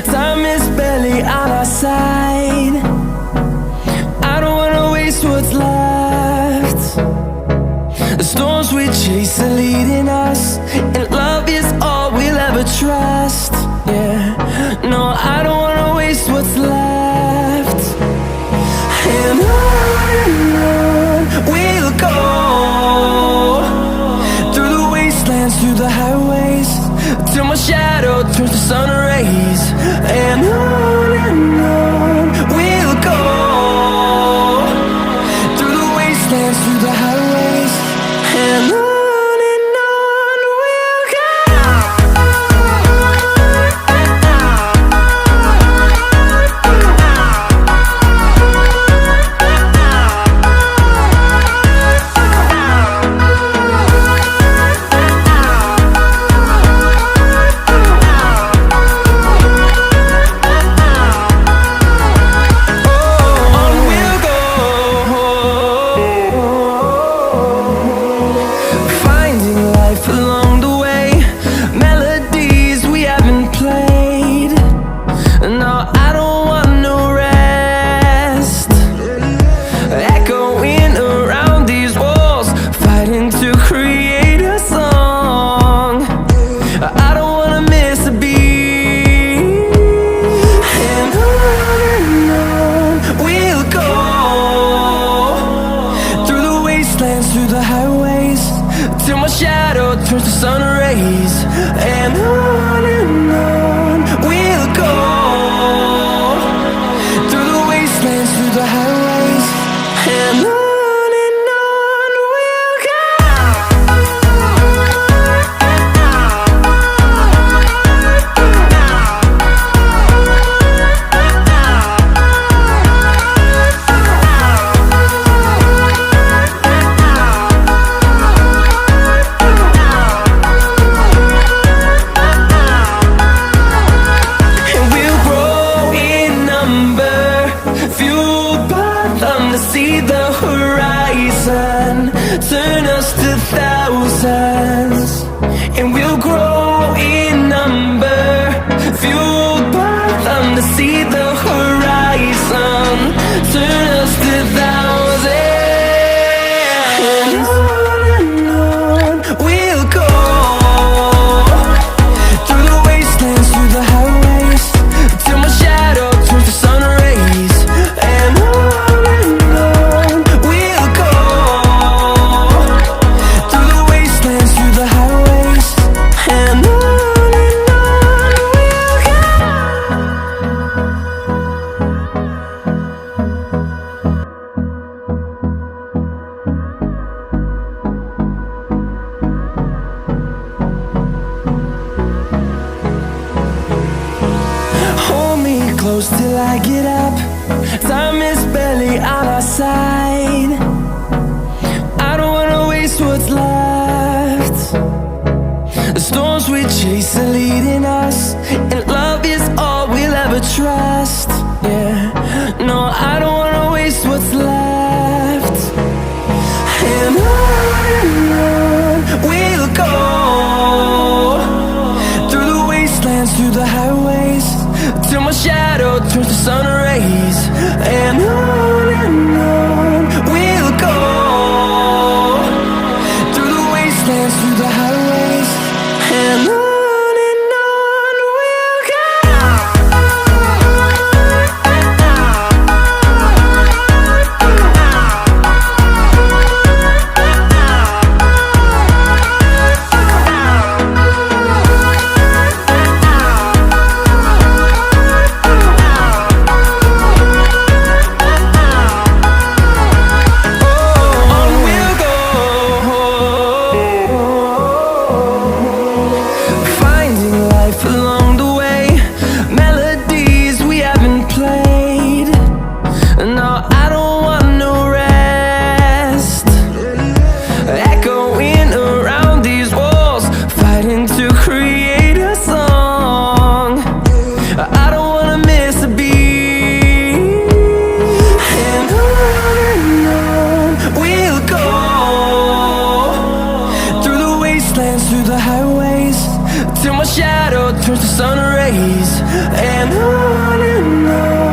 Time is barely on our side. I don't wanna waste what's left. The storms we chase are leading us, and love is all we'll ever trust. Yeah, no, I don't wanna waste what's left. And on we'll go, through the wastelands, through the highways, till my shadow turns to sun rays. And on we'll go, through the wastelands, through the highways, and on we'll go. Through the highways, till my shadow turns to sun rays. And on we'll go, through the wastelands, through the highways, and on we'll go. See the horizon, turn us to thousands, and we'll grow in number, fueled by them. To see the horizon, turn us to thousands, and on we'll go, through the wastelands, through the highways, till my shadow turns to sun rays. And close till I get up. Time is barely on our side. I don't wanna waste what's left. The storms we chase are leading us, and love is all we'll ever trust. Yeah, no, I don't wanna waste what's left. And on we'll go, through the wastelands, through the highways, till my shadow turns to sun rays. And on we'll go, through the wastelands, through the highways, and on. shadow turns to sun rays, and on